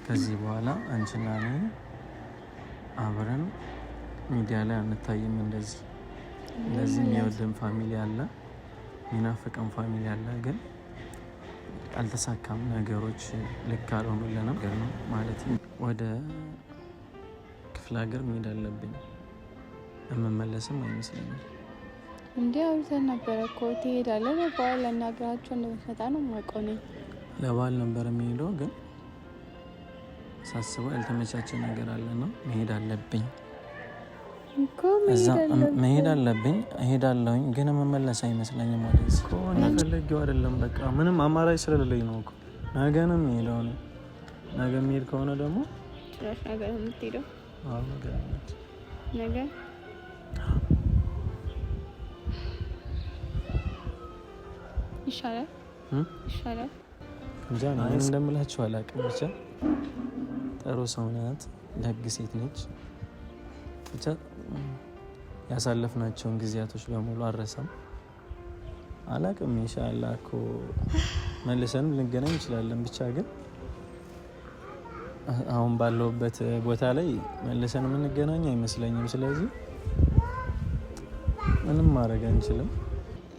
ከዚህ በኋላ አንቺና እኔ አብረን ሚዲያ ላይ አንታይም። እንደዚህ የሚወደን ፋሚሊ አለ፣ የሚናፍቀን ፋሚሊ አለ። ግን አልተሳካም ነገሮች፣ ልክ አልሆኑልንም ነገር ነው ማለት ወደ ክፍለ ሀገር መሄድ አለብኝ። የምመለስም አይመስለኝም። እንዴ አውርተን ነበረ እኮ ትሄዳለህ። ለበዓል ለናግራቸው እንደምትመጣ ነው የማውቀው እኔ። ለበዓል ነበር የሚሄደው፣ ግን ሳስበው ያልተመቻቸ ነገር አለ ነው። መሄድ አለብኝ እኮ መሄድ አለብኝ። እሄዳለሁኝ፣ ግን የምመለስ አይመስለኝም። ወደዚህ እኮ ፈለጊው አይደለም። በቃ ምንም አማራጭ ስለሌለኝ ነው እኮ። ነገንም ሄደው ነው። ነገ የሚሄድ ከሆነ ደግሞ ጭራሽ ነገር የምትሄደው ነገ ይሻላል እንጃ ነው እንደምላችሁ አላውቅም። ብቻ ጥሩ ሰው ናት፣ ደግ ሴት ነች። ብቻ ያሳለፍናቸውን ጊዜያቶች በሙሉ አረሳም። አላውቅም፣ ኢንሻአላህ እኮ መልሰንም ልንገናኝ እንችላለን። ብቻ ግን አሁን ባለውበት ቦታ ላይ መልሰን የምንገናኝ አይመስለኝም። ስለዚህ ምንም ማድረግ አንችልም።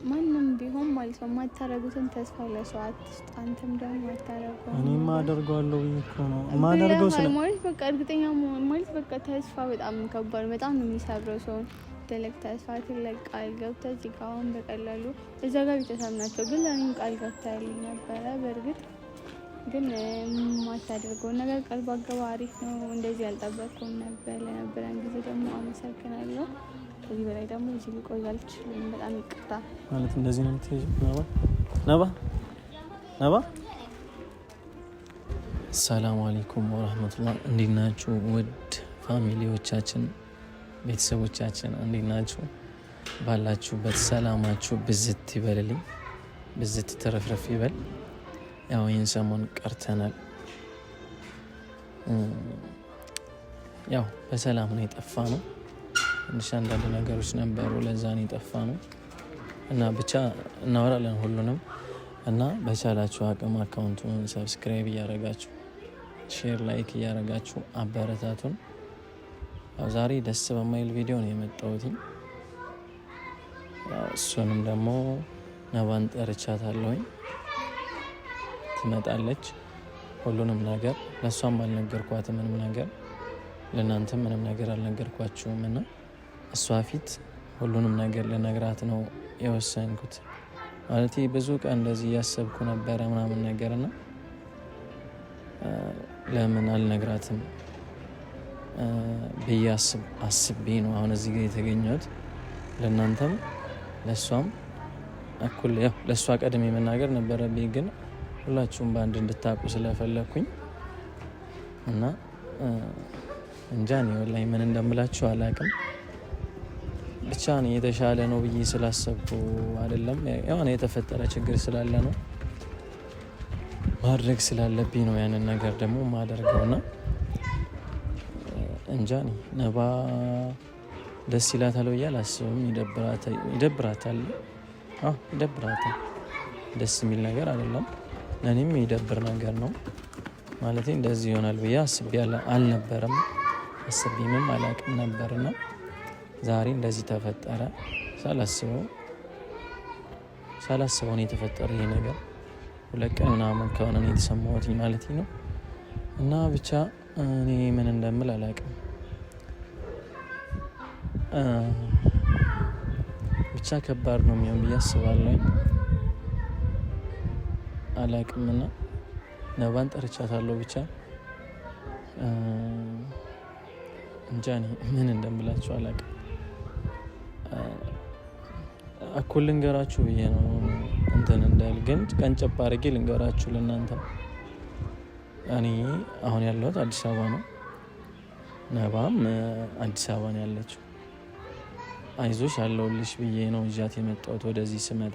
ማንም ቢሆን ማለት ነው የማታረጉትን ተስፋ ለሰው አትስጥ። አንተም ደግሞ አታረገው። እኔማ አደርገዋለሁ እኮ ነው የማደርገው። ማለት በቃ እርግጠኛ ማለት በቃ ተስፋ በጣም ከባድ፣ በጣም ነው የሚሰብረው ሰውን። ትልቅ ተስፋ ትልቅ ቃል ገብተህ እዚህ ጋር አሁን በቀላሉ እዛ ጋር ቤተሰብ ናቸው፣ ግን ለእኔም ቃል ገብተህልኝ ነበረ። በእርግጥ ግን የማታደርገው ነገር ቃል ባገባ አሪፍ ነው። እንደዚህ ያልጠበቅኩም ነበር። ለነበረን ጊዜ ደግሞ አመሰግናለሁ። ከዚህ በላይ ደግሞ እዚህ ልቆይ አልችልም። በጣም ይቅርታ። ማለት እንደዚህ ነው የምትሄጂው? ነባ ሰላም አለይኩም ወራህመቱላህ። እንዴት ናችሁ ውድ ፋሚሊዎቻችን፣ ቤተሰቦቻችን እንዴት ናችሁ? ባላችሁበት ሰላማችሁ ብዝት ይበልልኝ፣ ብዝት ተረፍረፍ ይበል። ያው ይህን ሰሞን ቀርተናል። ያው በሰላም ነው የጠፋ ነው። ትንሽ አንዳንድ ነገሮች ነበሩ፣ ለዛ ነው የጠፋ ነው። እና ብቻ እናወራለን ሁሉንም። እና በቻላችሁ አቅም አካውንቱን ሰብስክራይብ እያረጋችሁ ሼር፣ ላይክ እያረጋችሁ አበረታቱን። ያው ዛሬ ደስ በማይል ቪዲዮ ነው የመጣሁት። ያው እሱንም ደግሞ ነባን ጠርቻታለሁኝ፣ ትመጣለች። ሁሉንም ነገር ለሷም አልነገርኳትም፣ ምንም ነገር ለእናንተም ምንም ነገር አልነገርኳችሁም። እና እሷ ፊት ሁሉንም ነገር ልነግራት ነው የወሰንኩት። ማለት ብዙ ቀን እንደዚህ እያሰብኩ ነበረ ምናምን ነገርና ለምን አልነግራትም ብዬ አስቤ ነው አሁን እዚህ ጋር የተገኘሁት። ለእናንተም ለእሷም እኩል ያው ለእሷ ቀድሜ መናገር ነበረብኝ፣ ግን ሁላችሁም በአንድ እንድታውቁ ስለፈለኩኝ እና እንጃ እኔ ወላሂ ምን እንደምላችሁ አላውቅም። ብቻ ነው የተሻለ ነው ብዬ ስላሰብኩ አይደለም፣ ያው የተፈጠረ ችግር ስላለ ነው፣ ማድረግ ስላለብኝ ነው ያንን ነገር ደግሞ ማደርገውና እንጃ ነባ ደስ ይላታል ብዬ አላስብም። ይደብራታል። ይደብራታል። ደስ የሚል ነገር አይደለም፣ ለእኔም ይደብር ነገር ነው። ማለት እንደዚህ ይሆናል ብዬ አስቤ አልነበረም፣ አስቤምም አላውቅም ነበርና ዛሬ እንደዚህ ተፈጠረ። ሳላስበው ነው የተፈጠረ ይሄ ነገር። 2 ቀን ምናምን ከሆነ ነው የተሰማሁት ማለት ነው። እና ብቻ እኔ ምን እንደምል አላውቅም። ብቻ ከባድ ነው የሚሆን ብዬ አስባለሁ። አላውቅምና ነባን ጠርቻታለሁ። ብቻ እንጃ ምን እንደምላችሁ አላውቅም። እኩል ልንገራችሁ ብዬ ነው እንትን እንዳል፣ ግን ቀንጨብ አድርጌ ልንገራችሁ ለእናንተ። እኔ አሁን ያለሁት አዲስ አበባ ነው። ነባም አዲስ አበባ ነው ያለችው። አይዞሽ ያለሁልሽ ብዬ ነው እጃት የመጣሁት። ወደዚህ ስመጣ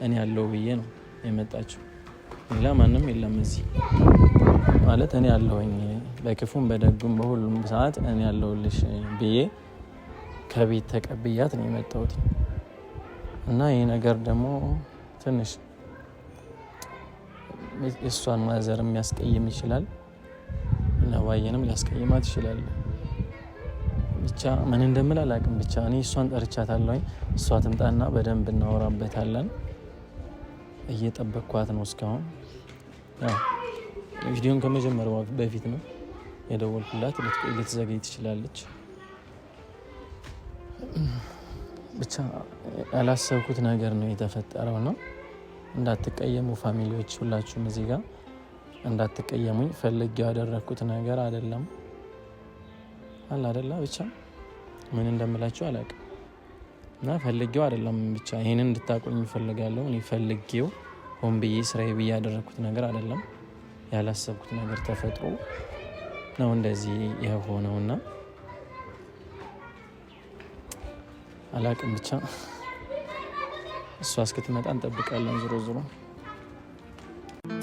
እኔ ያለው ብዬ ነው የመጣችው። ሌላ ማንም የለም እዚህ ማለት እኔ ያለሁኝ በክፉም በደጉም በሁሉም ሰዓት እኔ ያለሁልሽ ብዬ ከቤት ተቀብያት ነው የመጣሁት። እና ይሄ ነገር ደግሞ ትንሽ የእሷን ማዘር የሚያስቀይም ይችላል። ነባዬንም ሊያስቀይማት ይችላል። ብቻ ምን እንደምል አላውቅም። ብቻ እኔ እሷን ጠርቻታለሁ። እሷ ትምጣና በደንብ እናወራበታለን። እየጠበቅኳት ነው እስካሁን። ቪዲዮን ከመጀመሪያው በፊት ነው የደወልኩላት። ልትዘገይ ትችላለች። ብቻ ያላሰብኩት ነገር ነው የተፈጠረው ነው። እንዳትቀየሙ ፋሚሊዎች ሁላችሁም እዚህ ጋር እንዳትቀየሙኝ። ፈልጌው ያደረኩት ነገር አይደለም አይደለ። ብቻ ምን እንደምላችሁ አላውቅም እና ፈልጌው አይደለም። ብቻ ይሄንን እንድታቆኝ እፈልጋለሁ። እኔ ፈልጌው ሆን ብዬ ስራዬ ብዬ ያደረኩት ነገር አይደለም። ያላሰብኩት ነገር ተፈጥሮ ነው እንደዚህ የሆነውና አላውቅም። ብቻ እሷ እስክትመጣ እንጠብቃለን። ዞሮ ዞሮ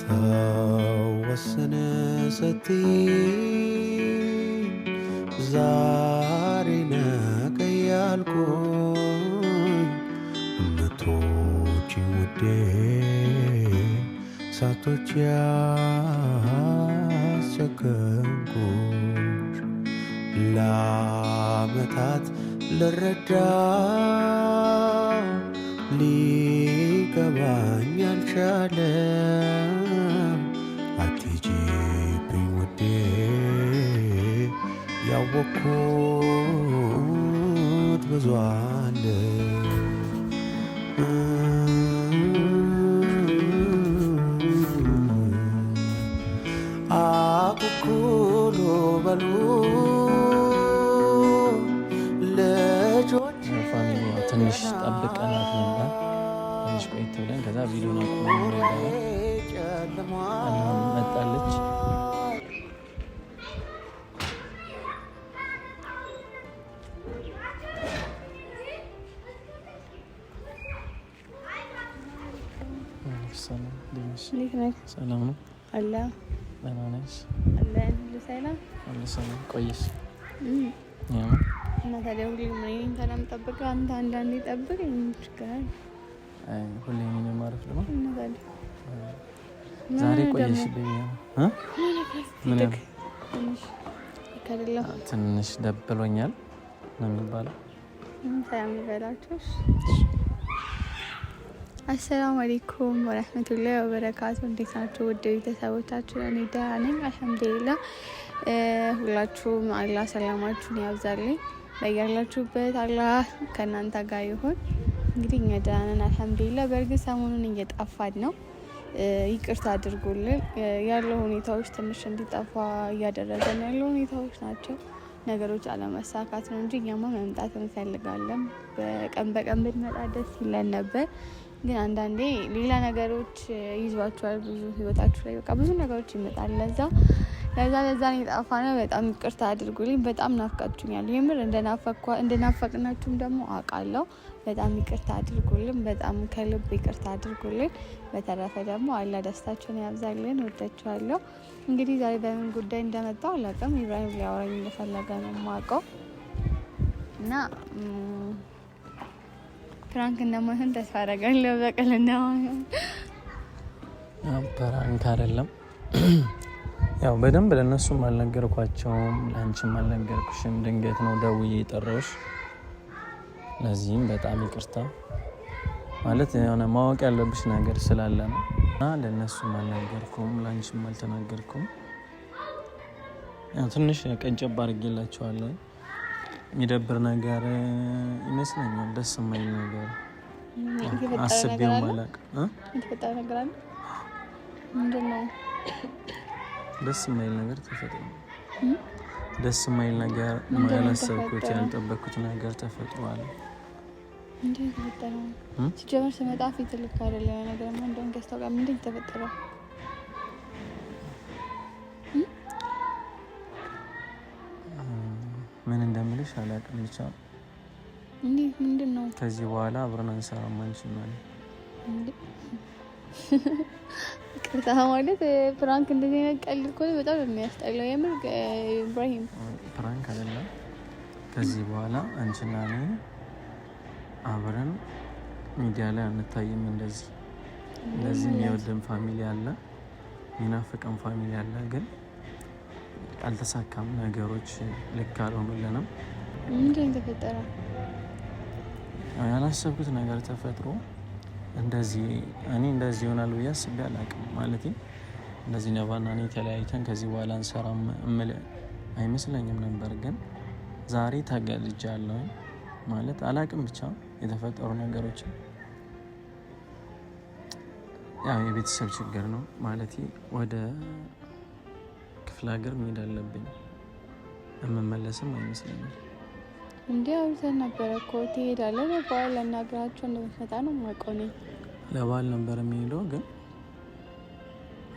ተወሰነ ስትይ ዛሬ ነገ ያልኩኝ መቶች ውዴ ሳቶች ያስቸገርኩሽ ለዓመታት ልረዳ ሊገባኝ አልቻለም። አትሂጂብኝ ውዴ ያወቅኩት ብዙ አለ። አኩኩሉ በሉ ልጆች ትንሽ ጠብቀናት ነበር። ትንሽ ቆይት ብለን ከዛ ቪዲዮን አቁመን ነበር። መጣለች። ሰላም ነው አለ ደህና ነሽ? አለን ሰላም ቆይሽ እና ታዲያ ሁሌም እኔን ሰላም ጠብቀህ አንተ አንዳንዴ ጠብቅ ይችላል። ሁሌ እኔን ማረፍ ነው እና ታዲያ ዛሬ ቆይሽ ትንሽ ደብሎኛል ነው የሚባለው። ሰላም ይበላችሁ። አሰላሙ አለይኩም ወራህመቱላሂ ወበረካቱ። እንዴት ናችሁ ውድ ቤተሰቦቻችን? እኔ ደህና ነኝ አልሐምዱሊላህ። ሁላችሁም አላህ ሰላማችሁን ያብዛልኝ። በያላችሁበት አላህ ከእናንተ ጋር ይሁን። እንግዲህ እኛ ደህና ነን አልሐምዱሊላህ። በእርግጥ ሰሞኑን እየጠፋን ነው። ይቅርታ አድርጉልን። ያለው ሁኔታዎች ትንሽ እንዲጠፋ እያደረገን ያለው ሁኔታዎች ናቸው። ነገሮች አለመሳካት ነው እንጂ እኛማ መምጣት እንፈልጋለን። በቀን ብንመጣ ደስ ይለን ነበር። ግን አንዳንዴ ሌላ ነገሮች ይዟቸዋል። ብዙ ህይወታችሁ ላይ በቃ ብዙ ነገሮች ይመጣል። ለዛ ነው የጠፋነው። በጣም ይቅርታ አድርጉልኝ። በጣም ናፍቃችሁኛል። የምር እንደናፈቅናችሁም ደግሞ አውቃለሁ። በጣም ይቅርታ አድርጉልን። በጣም ከልብ ይቅርታ አድርጉልን። በተረፈ ደግሞ አላህ ደስታችሁን ያብዛልን። ወዳችኋለሁ። እንግዲህ ዛሬ በምን ጉዳይ እንደመጣው አላውቅም። ኢብራሂም ሊያወራኝ እንደፈለገ ነው የማውቀው እና ፕራንክ እንደማይሆን ተስፋ አደርጋለሁ። በቀል እንደማይሆን ፕራንክ አይደለም። ያው በደንብ ለእነሱም አልነገርኳቸውም፣ ለአንቺም አልነገርኩሽም። ድንገት ነው ደውዬ የጠራሁሽ። ለዚህም በጣም ይቅርታ። ማለት የሆነ ማወቅ ያለብሽ ነገር ስላለ ነው እና ለእነሱም አልነገርኩም፣ ለአንቺም አልተናገርኩም። ያው ትንሽ ቀንጨብ አድርጌላቸዋለሁ። የሚደብር ነገር ይመስለኛል። ደስ የማይል ነገር አስቤው ማላቅ የተፈጠረ ነገር አለ። ምንድን ነው? ደስ የማይል ነገር ተፈጥሮ ደስ የማይል ነገር ያላሰብኩት ያልጠበቅኩት ነገር ተፈጥሯል። ምንድን ነው የተፈጠረው? ሲጀመር ስመጣ ፊት ልክ አይደለ ነገር ነው። እንደውም ገዝተው ጋር ምንድን ነው የተፈጠረው? ምን እንደምልሽ አላውቅም። ብቻ ምንድን ነው ከዚህ በኋላ አብረን አንሰራም አንቺን ማለት ቅርታ ማለት ፕራንክ እንደዚህ አይነት ቀልድ እኮ በጣም የሚያስጠላው። የምር ኢብራሂም ፕራንክ አይደለም። ከዚህ በኋላ አንቺና እኔ አብረን ሚዲያ ላይ አንታይም። እንደዚህ የሚወደን ፋሚሊ አለ፣ የሚናፍቀን ፋሚሊ አለ። ግን አልተሳካም። ነገሮች ልክ አልሆኑልንም። ምንድን ነው የተፈጠረው? ያላሰብኩት ነገር ተፈጥሮ እንደዚህ እኔ እንደዚህ ይሆናል ብዬ አስቤ አላውቅም። ማለት እንደዚህ ነባና እኔ ተለያይተን ከዚህ በኋላ እንሰራም አይመስለኝም ነበር። ግን ዛሬ ተገልጃለሁ። ማለት አላውቅም ብቻ የተፈጠሩ ነገሮችን ያው የቤተሰብ ችግር ነው። ማለት ወደ ክፍለ ሀገር መሄድ አለብኝ። የምመለስም አይመስለኝም። እንዴ አውርተን ነበረ እኮ ትሄዳለህ። ለበዓል ለናግራቸው እንደምትመጣ ነው የማውቀው እኔ። ለበዓል ነበር የሚሄደው፣ ግን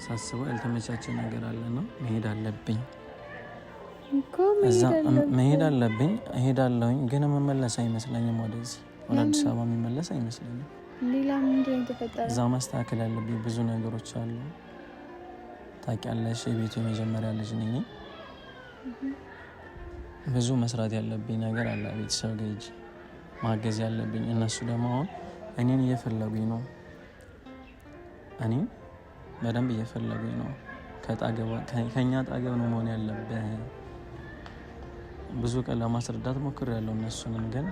ሳስበው ያልተመቻቸ ነገር አለ ነው። መሄድ አለብኝ እኮ መሄድ አለብኝ። እሄዳለሁኝ፣ ግን የምመለስ አይመስለኝም። ወደዚህ ወደ አዲስ አበባ የሚመለስ አይመስለኝም። ሌላ ምንድን ነው የተፈጠረው? እዛ ማስተካከል ያለብኝ ብዙ ነገሮች አሉ። ታውቂያለሽ፣ የቤቱ የመጀመሪያ ልጅ ነኝ። ብዙ መስራት ያለብኝ ነገር አለ። ቤተሰብ ጋር ሂጅ ማገዝ ያለብኝ። እነሱ ደግሞ አሁን እኔን እየፈለጉኝ ነው። እኔን በደንብ እየፈለጉኝ ነው። ከኛ አጠገብ ነው መሆን ያለብህ። ብዙ ቀን ለማስረዳት ሞክሬያለሁ እነሱንም፣ ግን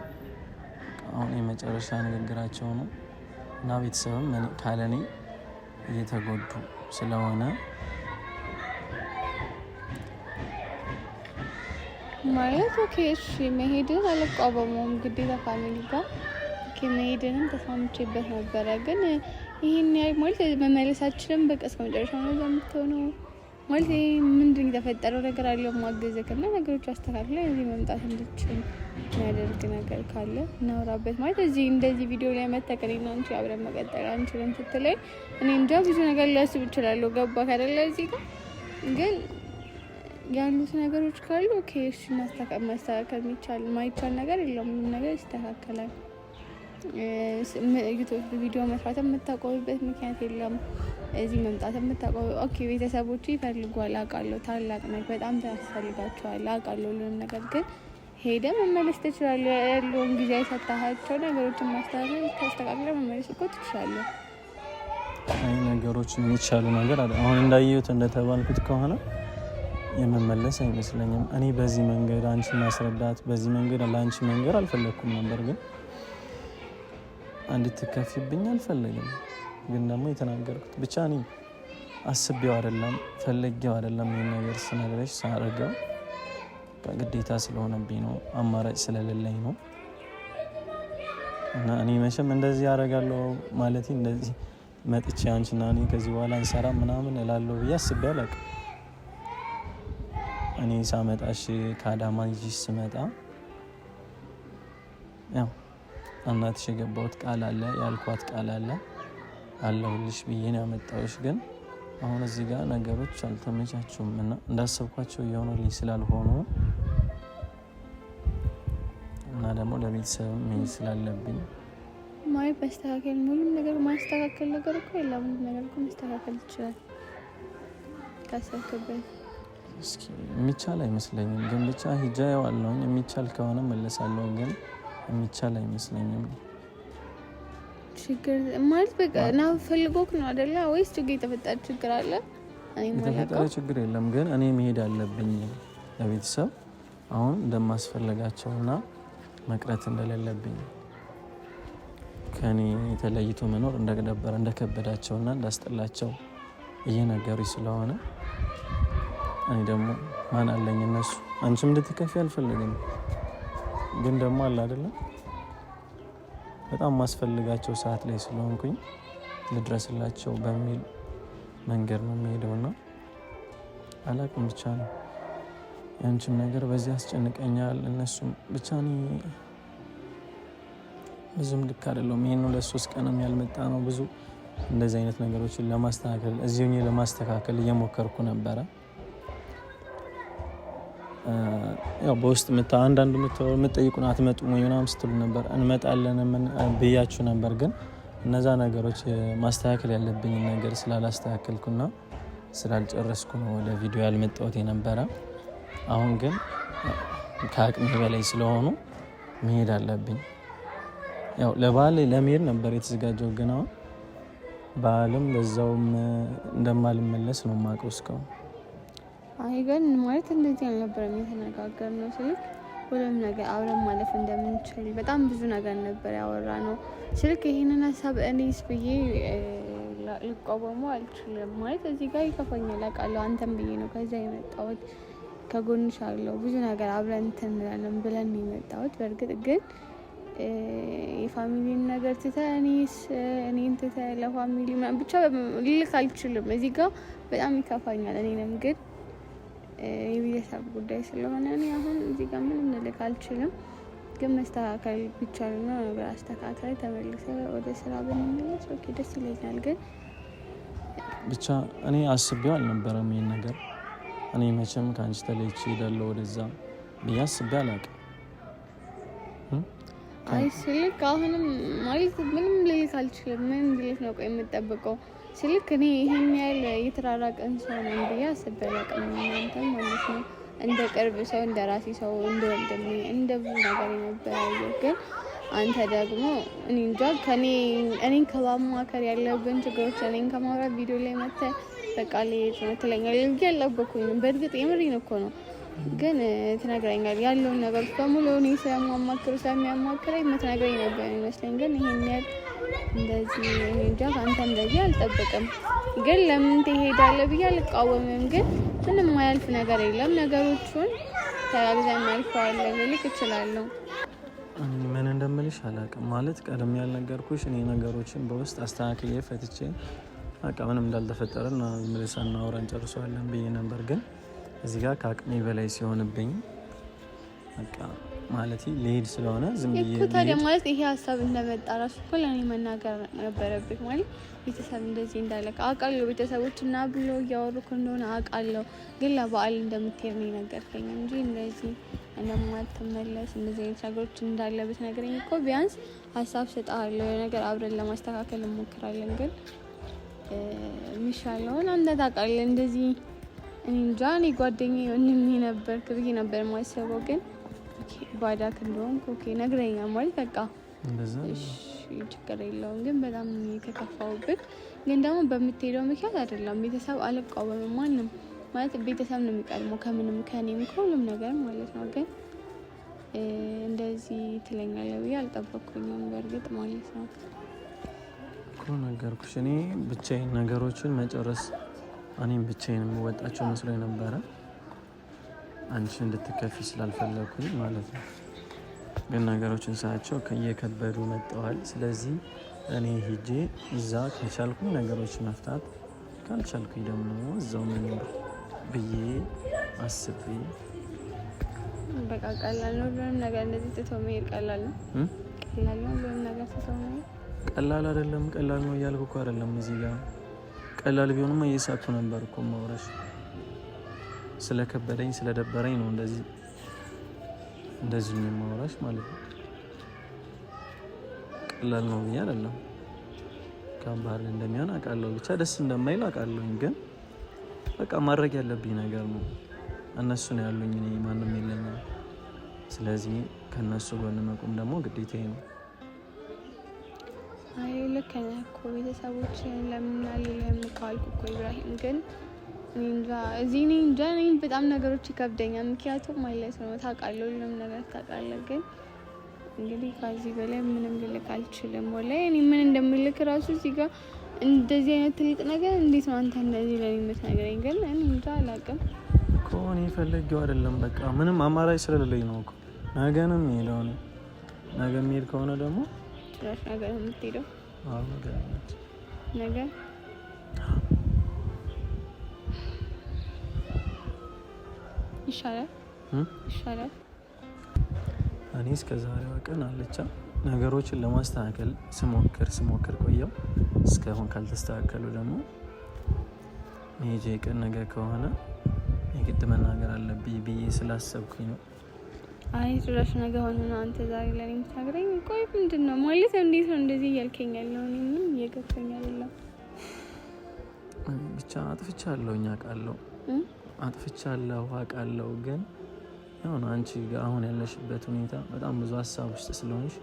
አሁን የመጨረሻ ንግግራቸው ነው እና ቤተሰብም ካለኔ እየተጎዱ ስለሆነ ማለት ኦኬ እሺ፣ መሄድን አልቃወመውም። ግዴታ ፋሚሊ ጋር መሄድንም ተስማምቼበት ነበረ። ግን ይህን ያህል ማለት መመለሳችንም በቃ እስከ መጨረሻው ነው የምትሆነው። ማለት ምንድን የተፈጠረው ነገር አለው ማገዘክ እና ነገሮች አስተካክለ እዚህ መምጣት እንድችል የሚያደርግ ነገር ካለ እናውራበት። ማለት እዚህ እንደዚህ ቪዲዮ ላይ መተከልና አንቺ አብረን መቀጠል አንችልም ስትለኝ እኔ እንጃ ብዙ ነገር ላስብ እችላለሁ። ገባ ካደለ እዚህ ጋር ግን ያሉት ነገሮች ካሉ ኦኬ እሺ፣ ማስተካከል የሚቻል ማይቻል ነገር የለም። ምንም ነገር ይስተካከላል። ቪዲዮ መስራት የምታቆምበት ምክንያት የለም። እዚህ መምጣት የምታቆም ኦኬ፣ ቤተሰቦቹ ይፈልጓል አውቃለሁ። ታላቅ ነህ፣ በጣም ታስፈልጋቸዋል አውቃለሁ። ሁሉንም ነገር ግን ሄደ መመለስ ትችላለህ። ያለውን ጊዜ የሰጣሃቸው ነገሮችን ታስተካክለ መመለስ እኮ ትችላለህ። አይ ነገሮች የሚቻሉ ነገር አለ። አሁን እንዳየሁት እንደተባልኩት ከሆነ የመመለስ አይመስለኝም። እኔ በዚህ መንገድ አንቺ ማስረዳት በዚህ መንገድ ለአንቺ መንገድ አልፈለግኩም ነበር፣ ግን እንድትከፊብኝ አልፈለግም። ግን ደግሞ የተናገርኩት ብቻ እኔ አስቤው አይደለም ፈለጌው አይደለም። ይህን ነገር ስነግረሽ ሳረገው ግዴታ ስለሆነብኝ ነው፣ አማራጭ ስለሌለኝ ነው። እና እኔ መቼም እንደዚህ ያደርጋለሁ ማለት እንደዚህ መጥቼ አንቺና እኔ ከዚህ በኋላ እንሰራ ምናምን እላለሁ ብዬ አስቤ አላውቅም። እኔ ሳመጣሽ ከአዳማ ይዤሽ ስመጣ ያው እናትሽ የገባሁት ቃል አለ፣ ያልኳት ቃል አለ፣ አለሁልሽ ብዬ ነው ያመጣሁሽ። ግን አሁን እዚህ ጋር ነገሮች አልተመቻቹም እና እንዳሰብኳቸው እየሆኑልኝ ስላልሆኑ እና ደግሞ ለቤተሰብ መሄድ ስላለብኝ ማይ በስተካከል ሙሉ ነገር ማስተካከል ነገር እኮ የለም። ሙሉ ነገር እኮ ማስተካከል ይችላል ካሰብክበት። እስኪ የሚቻል አይመስለኝም፣ ግን ብቻ ሂጃ ያዋለሁኝ። የሚቻል ከሆነ መለሳለሁ፣ ግን የሚቻል አይመስለኝም። ችግር ማለት በቃ ና ፈልጎክ ነው አይደለ? ወይስ ችግር የተፈጠረ ችግር አለ? የተፈጠረ ችግር የለም፣ ግን እኔ መሄድ አለብኝ ለቤተሰብ አሁን እንደማስፈልጋቸውና መቅረት እንደሌለብኝ ከኔ ተለይቶ መኖር እንደደበረ እንደከበዳቸውና እንዳስጠላቸው እየነገሩኝ ስለሆነ እኔ ደግሞ ማን አለኝ እነሱ አንቺም እንድትከፊ አልፈልግም። ግን ደግሞ አለ አይደለም በጣም ማስፈልጋቸው ሰዓት ላይ ስለሆንኩኝ ልድረስላቸው በሚል መንገድ ነው የሚሄደውና አላውቅም። ብቻ ነው ያንቺም ነገር በዚህ አስጨንቀኛል። እነሱም ብቻ እኔ ብዙም ልክ አይደለም። ይሄን 2-3 ቀንም ያልመጣ ነው። ብዙ እንደዚህ አይነት ነገሮችን ለማስተካከል እዚሁኝ ለማስተካከል እየሞከርኩ ነበረ። ያው በውስጥ አንዳንዱ የምትጠይቁን አትመጡም ወይ ምናምን ስትሉ ነበር። እንመጣለን ብያችሁ ነበር። ግን እነዛ ነገሮች ማስተካከል ያለብኝ ነገር ስላላስተካከልኩና ስላልጨረስኩ ነው ወደ ቪዲዮ ያልመጣሁት የነበረ። አሁን ግን ከአቅሜ በላይ ስለሆኑ መሄድ አለብኝ። ያው ለበዓል ለመሄድ ነበር የተዘጋጀው፣ ግን አሁን በዓልም በዛውም እንደማልመለስ ነው የማውቀው እስካሁን። አይ ግን ማለት እንደዚህ አልነበረም የተነጋገርነው። ስልክ ሁሉም ነገር አብረን ማለፍ እንደምንችል በጣም ብዙ ነገር ነበር ያወራነው። ስልክ ይሄንን ሀሳብ እኔስ ብዬ ልቋወመው አልችልም። ማለት እዚህ ጋር ይከፋኛል አውቃለሁ። አንተም ብዬ ነው ከዛ የመጣሁት። ከጎንሽ አለው ብዙ ነገር አብረን እንትን እንላለን ብለን ነው የመጣሁት። በእርግጥ ግን የፋሚሊን ነገር ትተህ እኔን ትተህ ለፋሚሊ ብቻ ልልክ አልችልም። እዚህ ጋር በጣም ይከፋኛል። እኔንም ግን የቤተሰብ ጉዳይ ስለሆነ እኔ አሁን እዚህ ጋር ምንም ልልክ አልችልም። ግን መስተካከል ቢቻል ነው ነገር አስተካክል ተመልሰህ ወደ ስራ ብንመለስ ኦኬ ደስ ይለኛል። ግን ብቻ እኔ አስቤው አልነበረም ይሄን ነገር። እኔ መቼም ከአንቺ ተለይቼ እሄዳለሁ ወደዛ ብዬ አስቤ አላውቅም። አይ ስልክ አሁንም ማለት ምንም ልልክ አልችልም። ምን ልልክ ነው ቆይ የምጠብቀው? ስልክ እኔ ይሄን ያህል የተራራቀን ሰው ነኝ ብዬ አስቤ አላውቅም። እናንተም ማለት ነው እንደ ቅርብ ሰው እንደ ራሴ ሰው እንደ ወንድሜ እንደ ብዙ ነገር የነበረው። ግን አንተ ደግሞ እኔ እንጃ እኔን ከማማከር ያለብን ችግሮች እኔን ከማውራት ቪዲዮ ላይ መተህ በቃ ልሄድ ነው ትለኛለህ እንጂ አልጠበኩኝም። በእርግጥ የምሬን እኮ ነው። ግን ትነግረኛለህ ያለውን ነገር በሙሉ እኔ ስለሚያማክረኝ የምትነግረኝ ነበር ይመስለኝ። ግን ይሄን ያህል እንደዚህ እኔ እንጃ ከአንተ እንደዚህ አልጠብቅም። ግን ለምን ትሄዳለህ ብዬ አልቃወምም። ግን ምንም ማያልፍ ነገር የለም። ነገሮቹን ተያይዘን እናልፈዋለን ልልክ እችላለሁ። ምን እንደምልሽ አላውቅም። ማለት ቀደም ያልነገርኩሽ እኔ ነገሮችን በውስጥ አስተካክዬ ፈትቼ በቃ ምንም እንዳልተፈጠረና መልሰን አውራን ጨርሰዋለን ብዬ ነበር። ግን እዚህ ጋር ከአቅሜ በላይ ሲሆንብኝ በቃ ማለት ሊሄድ ስለሆነ ዝም ብዬ እኮ ታዲያ ማለት ይሄ ሀሳብ እንደመጣ ራሱ እኮ ለእኔ መናገር ነበረብኝ። ማለት ቤተሰብ እንደዚህ እንዳለ አውቃለሁ። ቤተሰቦች እና ብሎ እያወሩክ እንደሆነ አውቃለሁ። ግን ለበዓል እንደምትሄድ ነው የነገርከኝ እንጂ እንደዚህ እንደማትመለስ እንደዚህ አይነት ነገሮች እንዳለ ብትነግረኝ እኮ ቢያንስ ሀሳብ ሰጥሃለሁ። ነገር አብረን ለማስተካከል እንሞክራለን። ግን የሚሻለውን አንተ ታውቃለህ። እንደዚህ እኔ እንጃ እኔ ጓደኛዬ ወንድሜ ነበርክ ብዬ ነበር የማስበው። ግን ባዳክ እንደሆንክ ኦኬ ነግረኛል ማለት በቃ እሺ ችግር የለውም። ግን በጣም የተከፋሁበት ግን ደግሞ በምትሄደው ምክንያት አይደለም። ቤተሰብ አልቃወምም። ማንም ማለት ቤተሰብ ነው የሚቀድመው ከምንም ከኔም ከሁሉም ነገር ማለት ነው። ግን እንደዚህ ትለኛለህ ብዬ አልጠበቅኩኝም በእርግጥ ማለት ነው እኮ ነገርኩሽ። እኔ ብቻዬን ነገሮችን መጨረስ እኔም ብቻዬን የምወጣቸው መስሎኝ ነበረ አንቺ እንድትከፊ ስላልፈለኩኝ ማለት ነው። ግን ነገሮችን ሳያቸው እየከበዱ መጥተዋል። ስለዚህ እኔ ሂጄ እዛ ከቻልኩኝ ነገሮች መፍታት ካልቻልኩኝ ደግሞ እዛው መኖር ብዬ አስቤ በቃ ቀላል ነው ሁሉንም ነገር እንደዚህ ትቶ መሄድ ቀላል ነው። ቀላል ነው ሁሉንም ነገር ትቶ መሄድ ቀላል አይደለም። ቀላል ነው እያልኩ እኮ አይደለም። እዚህ ጋር ቀላል ቢሆንማ እየሳኩ ነበር እኮ ማውራሽ። ስለከበደኝ ስለደበረኝ ነው እንደዚህ የማወራሽ ማለት ነው። ቀላል ነው ብዬ አይደለም። ከባድ እንደሚሆን አውቃለሁ። ብቻ ደስ እንደማይል አውቃለሁኝ። ግን በቃ ማድረግ ያለብኝ ነገር ነው። እነሱ ነው ያሉኝ፣ እኔ ማንም የለኝም። ስለዚህ ከነሱ ጎን መቆም ደግሞ ግዴታዬ ነው። አይ ልክ ነህ እኮ ቤተሰቦችን ለምን አልልም ካልኩ እኮ ኢብራሂም። ግን እኔ እንጃ በጣም ነገሮች ይከብደኛል። ምክንያቱም ማለት ነው ታውቃለህ፣ ሁሉም ነገር ታውቃለህ። ግን እንግዲህ ከዚህ በላይ ምንም ልልክ አልችልም። ወላሂ እኔ ምን እንደምልክ ራሱ እዚህ ጋር እንደዚህ አይነት ትልቅ ነገር እንዴት ነው አንተ እንደዚህ ለኔ የምትነግረኝ? ግን እኔ እንጃ አላውቅም እኮ እኔ ፈለጌው አይደለም። በቃ ምንም አማራጭ ስለሌለኝ ነው እኮ ነገንም ሄደው ነው። ነገ የሚሄድ ከሆነ ደግሞ ጭራሽ ነገ ነው የምትሄደው? አዎ ነገ ይሻላል። እኔ እስከ ዛሬዋ ቀን አለቻ ነገሮችን ለማስተካከል ስሞክር ቆየው። እስካሁን ካልተስተካከሉ ደግሞ ሜጄ ቀን ነገ ከሆነ የግድ መናገር አለብኝ ብዬ ስላሰብኩኝ ነው። አይ ጭራሽ ነገ ሆነ ነው አንተ ዛሬ ለኔ የምትነግረኝ? ቆይ ምንድን ነው ማለት እንዴት ነው እንደዚህ እያልከኝ ያለው? እኔ ምን እየገባኝ አይደለም። ብቻ አጥፍቻለሁ አውቃለሁ። ግን ያው አንቺ ጋር አሁን ያለሽበት ሁኔታ በጣም ብዙ ሀሳብ ውስጥ ስለሆንሽ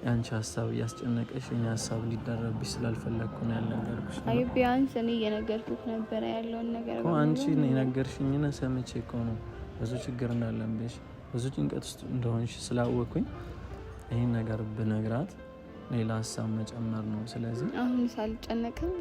ያንቺ ሀሳብ ያስጨነቀሽ የኛ ሀሳብ ሊደረብሽ ስላልፈለኩ ነው ያልነገርኩሽ። አይ ቢያንስ እኔ እየነገርኩት ነበር ያለውን ነገር እኮ አንቺ የነገርሽኝና ሰምቼ እኮ ነው ብዙ ችግር እንዳለብሽ ብዙ ጭንቀት ውስጥ እንደሆንሽ ስላወቅኩኝ ይሄን ነገር ብነግራት ሌላ ሀሳብ መጨመር ነው። ስለዚህ አሁን ሳልጨነቅም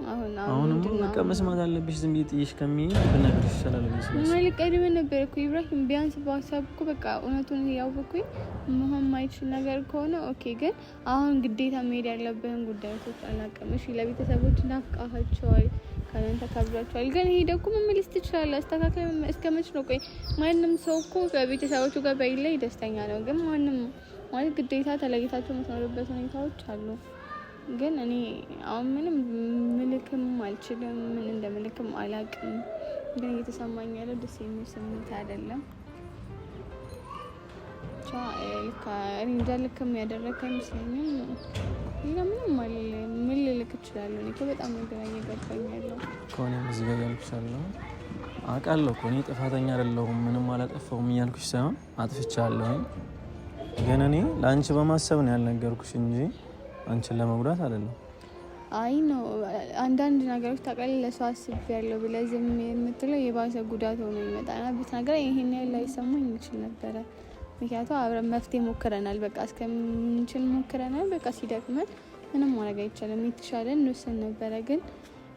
አሁንም በቃ መስማት አለብሽ። ዝም ብዬ ጥይሽ ከሚሄድ ብነግርሽ ይሻላል መስሎኝ ምን ልቀድም ነበር እኮ ኢብራሂም። ቢያንስ በሀሳብ እኮ በቃ እውነቱን ያወቅኩኝ መሆን ማይችል ነገር ከሆነ ኦኬ። ግን አሁን ግዴታ መሄድ ያለብህን ጉዳዮች አላውቅም። እሺ ለቤተሰቦች ናፍቃቸዋል፣ ካለን ተከብሯቸዋል። ግን ይሄ ደግሞ መመለስ ትችላለህ። አስተካክለ እስከመች ነው? ቆይ ማንም ሰው እኮ ከቤተሰቦቹ ጋር በይለይ ደስተኛ ነው። ግን ማንም ማለት ግዴታ ተለይታቸው የምትኖርበት ሁኔታዎች አሉ። ግን እኔ አሁን ምንም ምልክም አልችልም፣ ምን እንደምልክም አላውቅም። ግን እየተሰማኝ ያለው ደስ የሚል ስሜት አይደለም። እኔ እንጃ ልክም ያደረግክ አይመስለኝም። ሌላ ምንም አልልም። ምን ልልክ እችላለሁ? እኔ እኮ በጣም ግራ እየገባኝ ያለው ከሆነ እዚህ ጋር ያልኩሻለሁ። አውቃለሁ እኮ እኔ ጥፋተኛ አይደለሁም፣ ምንም አላጠፋሁም እያልኩሽ ሳይሆን አጥፍቻለሁ። ግን እኔ ለአንቺ በማሰብ ነው ያልነገርኩሽ እንጂ አንቺን ለመጉዳት አይደለም። አይ ነው አንዳንድ ነገሮች ታውቃለህ፣ ለሰው አስቤያለሁ ብለህ ዝም የምትለው የባሰ ጉዳት ሆኖ ይመጣና ብትነግረኝ ይሄን ያህል ላይሰማኝ ይችል ነበረ። ምክንያቱም አብረን መፍትሄ ሞክረናል፣ በቃ እስከምንችል ሞክረናል። በቃ ሲደክመን ምንም ማድረግ አይቻልም፣ የተሻለ እንወስን ነበረ። ግን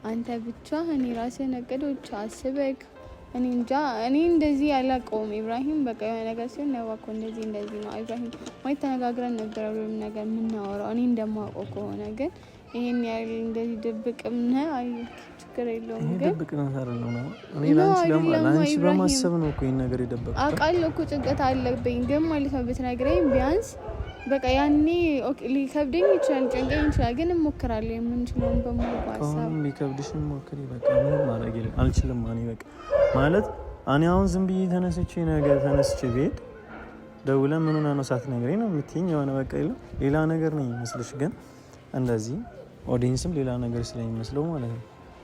አንተ ብቻ እኔ ራስህን እቅዶች አስበህ እኔ እንጃ። እኔ እንደዚህ ያላቀውም ኢብራሂም በቃ የሆነ ነገር ሲሆን ነው እኮ እንደዚህ ነው ኢብራሂም ማለት ተነጋግረን ነበር ሁሉም ነገር የምናወራው። እኔ እንደማውቀው ከሆነ ግን ይሄን ያህል እንደዚህ ድብቅም ነው። አይ ችግር የለውም። ግን ድብቅ ነው አይደለም ነው። እኔ ላንቺ በማሰብ ነው እኮ ይሄን ነገር የደበቅኩት። አውቃለሁ እኮ ጭንቀት አለብኝ። ግን ማለት ነው ብትነግረኝ ቢያንስ በቃ ያኔ ኦኬ ሊከብደኝ ይችላል፣ ጨንቀኝ ይችላል። ግን እሞክራለሁ የምንችለውን በሙሉ ሀሳብ። አሁን ቢከብድሽም ሞክሪ። በቃ ምንም ማድረግ አልችልም። እኔ በቃ ማለት እኔ አሁን ዝም ብዬ ተነስቼ ቤት ደውለን ምን ሆነ ነው ሳትነግረኝ ነው የምትይኝ? የሆነ በቃ ሌላ ነገር ነው የሚመስልሽ። ግን እንደዚህ ኦዲየንስም ሌላ ነገር ስለሚመስለው ማለት ነው።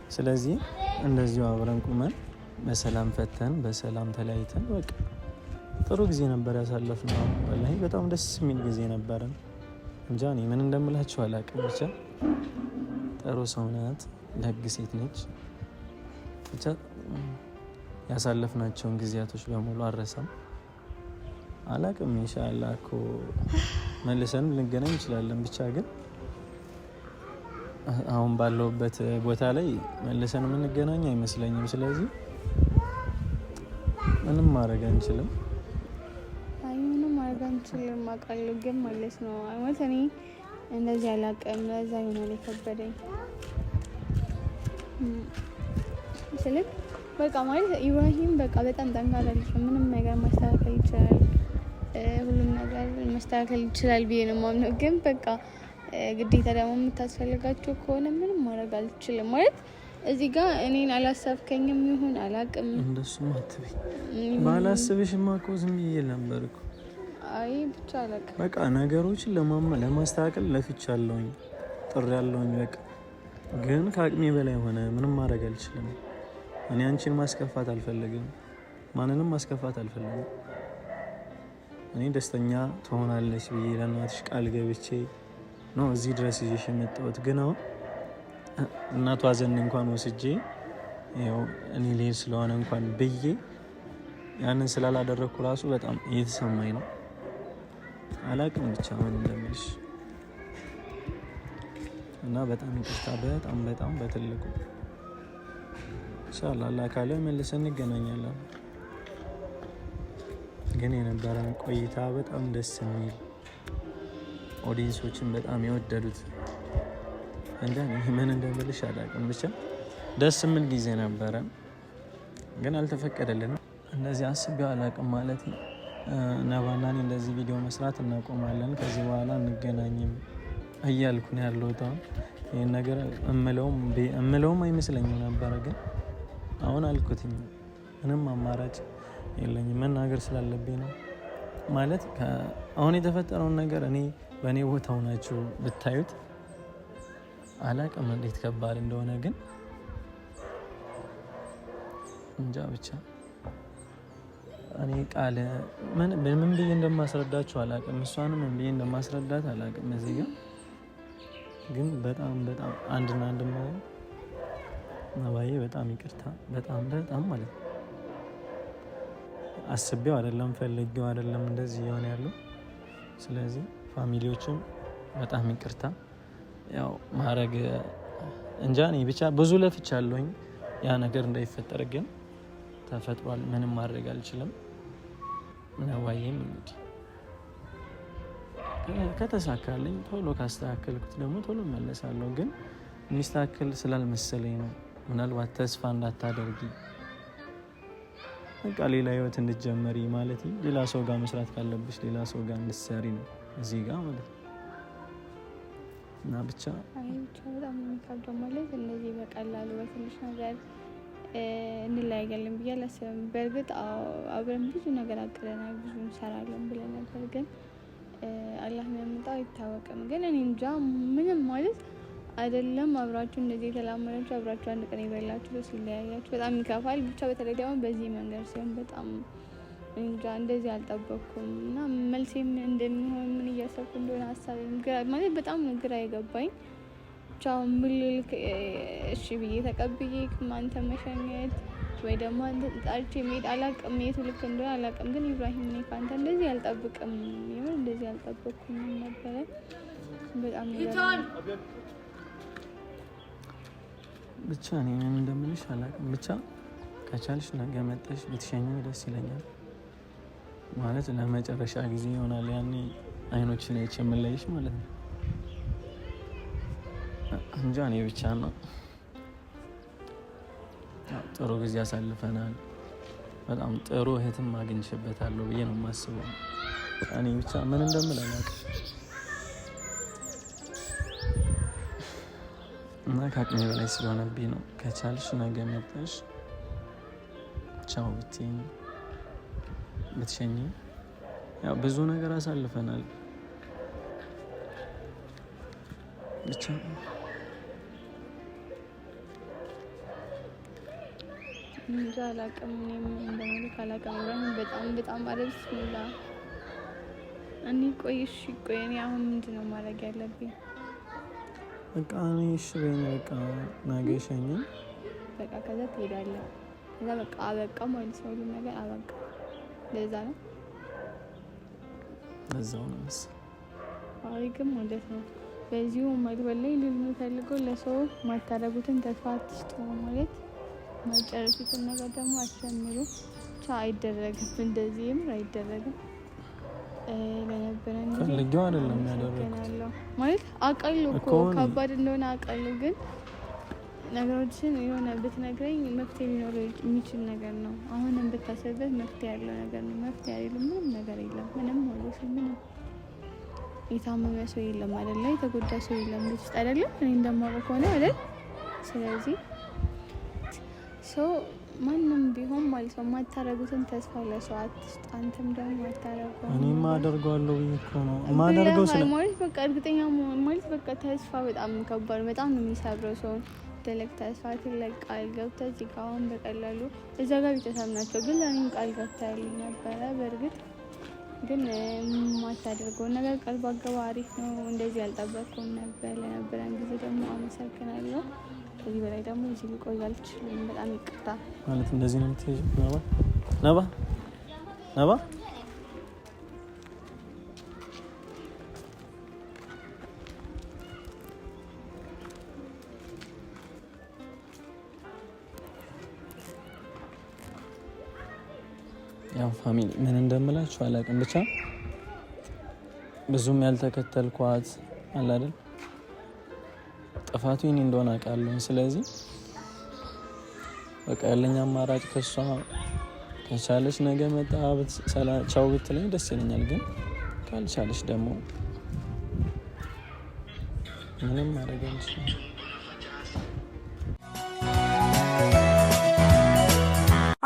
ስለዚህ እንደዚሁ አብረን ቁመን በሰላም ፈተን በሰላም ተለያይተን በቃ ጥሩ ጊዜ ነበር ያሳለፍነው። ወላሂ በጣም ደስ የሚል ጊዜ ነበረ። እንጃ እኔ ምን እንደምላችሁ አላውቅም። ብቻ ጥሩ ሰው ናት፣ ደግ ሴት ነች። ብቻ ያሳለፍናቸውን ጊዜያቶች በሙሉ አረሳም። አላውቅም ኢንሻአላህ እኮ መልሰን ልንገናኝ እንችላለን። ብቻ ግን አሁን ባለውበት ቦታ ላይ መልሰን የምንገናኝ አይመስለኝም። ስለዚህ ምንም ማድረግ አንችልም። አውቃለሁ ግን ማለት ነው ማለት እኔ እንደዚህ አላውቅም። ለዛ ይሆናል የከበደኝ ስልክ በቃ ማለት ኢብራሂም በቃ በጣም ጠንካራ ልጅ ነው። ምንም ነገር ማስተካከል ይችላል፣ ሁሉም ነገር ማስተካከል ይችላል ብዬ ነው የማምነው። ግን በቃ ግዴታ ደግሞ የምታስፈልጋቸው ከሆነ ምንም ማድረግ አልችልም ማለት እዚህ ጋር እኔን አላሰብከኝም ይሁን አላውቅም። እንደሱ አትበይ። ባላስብሽማ እኮ ዝም ብዬ ነበር እኮ። አይ ብቻ አላውቅም። በቃ ነገሮችን ለማስተካከል ለፍቻለሁኝ፣ ጥሬያለሁኝ። በቃ ግን ከአቅሜ በላይ ሆነ። ምንም ማድረግ አልችልም። እኔ አንቺን ማስከፋት አልፈልግም፣ ማንንም ማስከፋት አልፈልግም። እኔ ደስተኛ ትሆናለች ብዬ ለእናትሽ ቃል ገብቼ ነው እዚህ ድረስ ይዤሽ የመጣሁት። ግን አሁን እናቷ ዘንድ እንኳን ወስጄ ያው እኔ ልሄድ ስለሆነ እንኳን ብዬ ያንን ስላላደረግኩ ራሱ በጣም እየተሰማኝ ነው። አላውቅም ብቻ ምን እንደምልሽ እና በጣም ይቅርታ። በጣም በትልቁ ኢንሻአላህ አላህ ካለ መልሰን እንገናኛለን። ግን የነበረን ቆይታ በጣም ደስ የሚል ኦዲየንሶችን በጣም የወደዱት እንደ ምን እንደምልሽ አላውቅም። ብቻ ደስ የሚል ጊዜ ነበረ። ግን አልተፈቀደልንም። እንደዚህ አስቤው አላውቅም ማለት ነባና እኔ እንደዚህ ቪዲዮ መስራት እናቆማለን፣ ከዚህ በኋላ እንገናኝም እያልኩ ነው ያለሁት። ይሄን ነገር እምለውም አይመስለኝም ነበረ። ግን አሁን አልኩትኝ። ምንም አማራጭ የለኝም፣ መናገር ስላለብኝ ነው ማለት አሁን የተፈጠረውን ነገር እኔ በእኔ ቦታ ሆናችሁ ብታዩት አላውቅም እንዴት ከባድ እንደሆነ። ግን እንጃ ብቻ እኔ ቃል ምን ብዬ እንደማስረዳችሁ አላውቅም። እሷንም ምን ብዬ እንደማስረዳት አላውቅም። እዚህ ጋር ግን በጣም አንድና አንድ ማለት ነባዬ በጣም ይቅርታ፣ በጣም ማለት ነው። አስቤው አይደለም ፈልጌው አይደለም እንደዚህ የሆነ ያለው። ስለዚህ ፋሚሊዎችም በጣም ይቅርታ። ያው ማድረግ እንጃ እኔ ብቻ ብዙ ለፍቻለሁኝ ያ ነገር እንዳይፈጠር፣ ግን ተፈጥሯል። ምንም ማድረግ አልችልም። ነባዬም እንግዲህ ከተሳካልኝ ቶሎ ካስተካከልኩት ደግሞ ቶሎ መለሳለሁ። ግን የሚስተካከል ስላልመሰለኝ ነው። ምናልባት ተስፋ እንዳታደርጊ በቃ ሌላ ህይወት እንድትጀመሪ ማለት ሌላ ሰው ጋር መስራት ካለብሽ ሌላ ሰው ጋር እንድትሰሪ ነው እዚህ ጋር ማለት ነው። እና ብቻ በጣም የሚከብደው ማለት እንደዚህ በቀላሉ በትንሽ ነገር እንለያያለን ብዬ አላስብም። በእርግጥ አብረን ብዙ ነገር አቅደናል፣ ብዙ እንሰራለን ብለን ነበር። ግን አላህ የሚያመጣው አይታወቅም። ግን እኔ እንጃ ምንም ማለት አይደለም። አብራችሁ እንደዚህ የተላመዳችሁ አብራችሁ አንድ ቀን ይበላችሁ ሲለያያችሁ በጣም ይከፋል። ብቻ በተለይ ደግሞ በዚህ መንገድ ሲሆን በጣም እንጃ እንደዚህ አልጠበቅኩም እና መልሴም እንደሚሆን ምን እያሰብኩ እንደሆነ ሀሳቤም ማለት በጣም ግራ የገባኝ። ብቻ ምልልክ እሺ ብዬ ተቀብዬ አንተ መሸኘት ወይ ደግሞ አንተ ጣልቼ መሄድ አላውቅም፣ የቱ ልክ እንደሆነ አላውቅም። ግን ኢብራሂም እኔ ከአንተ እንደዚህ አልጠብቅም፣ የምር እንደዚህ አልጠበቅኩም ነበረ። በጣም ብቻ እኔ ምን እንደምልሽ አላውቅም። ብቻ ከቻልሽ ነገ መጠሽ ብትሸኚኝ ደስ ይለኛል። ማለት ለመጨረሻ ጊዜ ይሆናል ያኔ አይኖችን አይቼ የምለይሽ ማለት ነው። እንጃ እኔ ብቻ ነው ጥሩ ጊዜ አሳልፈናል። በጣም ጥሩ እህትም አግኝቼበታለሁ ብዬ ነው የማስበው። እኔ ብቻ ምን እንደምል አላውቅም እና ከአቅሜ በላይ ስለሆነብኝ ነው። ከቻልሽ ነገ መጥተሽ ቻው ብትይኝ ብትሸኝ። ያው ብዙ ነገር አሳልፈናል ብቻ እንጃ አላውቅም። እኔም እንደማለት አላውቅም። በጣም አረብስ ሚላ እኔ ቆይ እኔ አሁን ምንድን ነው ማድረግ ያለብኝ? በቃ እኔ እሺ በይኝ፣ በቃ ነገ ሸኝ፣ በቃ ከዛ ትሄዳለህ። ከዛ በቃ አበቃ ማለት ነው፣ ሁሉም ነገር አበቃ። ለዛ ነው ለዛው ነው መሰለኝ። አይ ግን ማለት ነው በዚሁ መግቢያ ላይ ልንፈልገው ለሰው ማታረጉትን ተስፋ አትስጡ ማለት ማጨረሱትን ነገር ደግሞ አትጀምሩ። ብቻ አይደረግም፣ እንደዚህም አይደረግም። ለነበረን ፈልጌው አይደለም ያደረኩት ማለት አውቃለሁ እኮ ከባድ እንደሆነ አውቃለሁ። ግን ነገሮችን የሆነ ብትነግረኝ መፍትሄ ሊኖር የሚችል ነገር ነው። አሁንም ብታስብበት መፍትሄ ያለው ነገር ነው። መፍትሄ አይደለም ምንም ነገር የለም። ምንም ማለት ምንም የታመመ ሰው የለም አይደለ? የተጎዳ ሰው የለም ውስጥ አይደለም? እኔ እንደማውቀው ከሆነ አይደል? ስለዚህ ሰው ማንም ቢሆን ማለት ነው ማታረጉትን ተስፋ ለሰው አትስጥ። አንተም ደግሞ ማታረገው እኔማ አደርገዋለሁ እኮ ነው ማደርገው ማለት በቃ እርግጠኛ ማለት በቃ ተስፋ በጣም ከባድ በጣም ነው የሚሰብረው ሰው። ትልቅ ተስፋ ትልቅ ቃል ገብተህ እዚህ ጋር አሁን በቀላሉ እዛ ጋር ቤተሰብ ናቸው፣ ግን ለእኔም ቃል ገብተህልኝ ነበረ። በእርግጥ ግን ማታደርገው ነገር ቃል ባገባ አሪፍ ነው። እንደዚህ ያልጠበቅኩም ነበር። ለነበረን ጊዜ ደግሞ አመሰግናለሁ። ከዚህ በላይ ደግሞ እዚህ ሊቆይ አልችልም። በጣም ይቅርታ ማለት እንደዚህ ነው የምትይዘው ነባ ያው ፋሚሊ ምን እንደምላችሁ አላውቅም። ብቻ ብዙም ያልተከተልኳት አለ አይደል? ጥፋቱ የኔ እንደሆነ አውቃለሁ። ስለዚህ በቃ ያለኝ አማራጭ ከሷ ከቻለች ነገ መጣ ቻው ብትለኝ ደስ ይለኛል። ግን ካልቻለች ደግሞ ምንም ማድረግ አልችልም።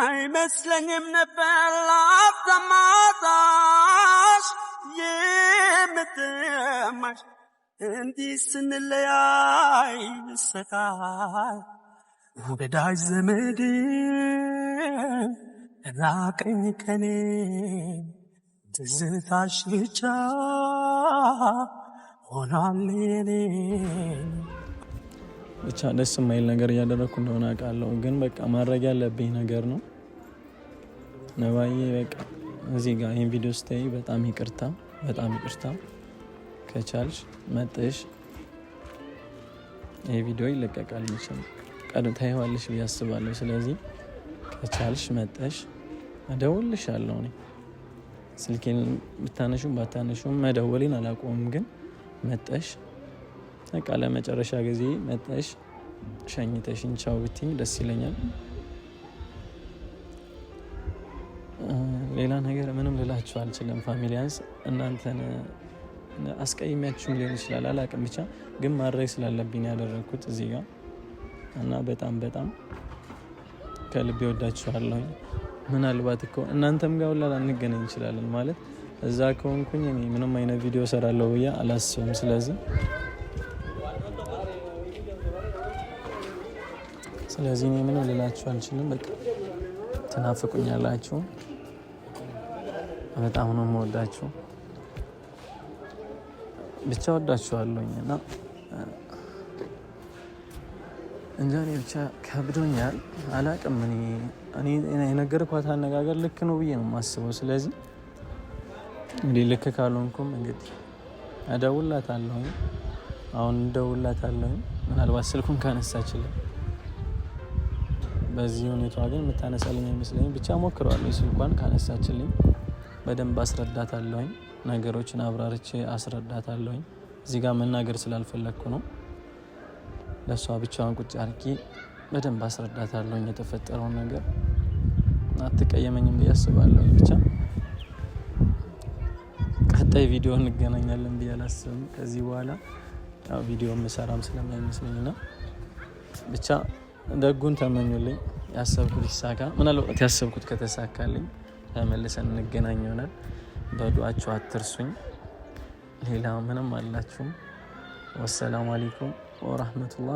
አይመስለኝም ነበር ላፍታማታሽ የምትማሽ እንዲህ ስንለያይ ሰቃይ ወዳጅ ዘመድ ራቀኝ ከኔ ትዝታሽ ብቻ ሆኗል የኔ። ብቻ ደስ የማይል ነገር እያደረኩ እንደሆነ አውቃለሁ፣ ግን በቃ ማድረግ ያለብኝ ነገር ነው። ነባዬ በቃ እዚህ ጋር ይህን ቪዲዮ ስታይ በጣም ይቅርታ፣ በጣም ይቅርታ። ከቻልሽ መጥሽ ይህ ቪዲዮ ይለቀቃል መቼም ቀድም ታይዋለሽ ብዬ አስባለሁ። ስለዚህ ከቻልሽ መጥሽ እደውልልሻለሁ። እኔ ስልኬን ብታነሹም ባታነሹም መደወሌን አላቆምም፣ ግን መጥሽ በቃ ለመጨረሻ ጊዜ መጥሽ ሸኝተሽኝ ቻው ብትይኝ ደስ ይለኛል። ሌላ ነገር ምንም ልላችሁ አልችልም። ፋሚሊያንስ እናንተን አስቀይሚያችሁም ሊሆን ይችላል አላቅም፣ ብቻ ግን ማድረግ ስላለብኝ ያደረግኩት እዚህ ጋር እና በጣም በጣም ከልቤ ወዳችኋለሁ። ምናልባት እኮ እናንተም ጋር ሁላ ላንገናኝ እንችላለን ማለት እዛ ከሆንኩኝ እኔ ምንም አይነት ቪዲዮ ሰራለሁ ብዬ አላስብም። ስለዚህ እኔ ምንም ልላችሁ አልችልም። በቃ ትናፍቁኛላችሁ። በጣም ነው የምወዳችሁ። ብቻ ወዳችኋለሁኝ እና እንጃ እኔ ብቻ ከብዶኛል አላቅም። እኔ የነገርኳት አነጋገር ልክ ነው ብዬ ነው የማስበው። ስለዚህ እንግዲህ ልክ ካልሆንኩም እንግዲህ እደውልላታለሁኝ። አሁን እደውልላታለሁኝ ምናልባት ስልኩን ካነሳችልኝ። በዚህ ሁኔታዋ ግን የምታነሳልኝ አይመስለኝም። ብቻ ሞክረዋለሁ። ስልኳን ካነሳችልኝ በደንብ አስረዳታለሁኝ። ነገሮችን አብራርቼ አስረዳታለሁኝ። እዚህ ጋር መናገር ስላልፈለግኩ ነው። ለሷ ብቻዋን ቁጭ አድርጌ በደንብ አስረዳታለሁኝ የተፈጠረውን ነገር። አትቀየመኝም ብዬ አስባለሁኝ። ብቻ ቀጣይ ቪዲዮ እንገናኛለን ብዬ አላስብም ከዚህ በኋላ ያው ቪዲዮ መሰራም ስለማይመስለኝና ብቻ ደጉን ተመኙልኝ። ያሰብኩት ይሳካ። ምናልባት ያሰብኩት ከተሳካልኝ ተመልሰን እንገናኝ ይሆናል። በዱዓችሁ አትርሱኝ። ሌላ ምንም አላችሁም። ወሰላሙ አለይኩም ወራህመቱላህ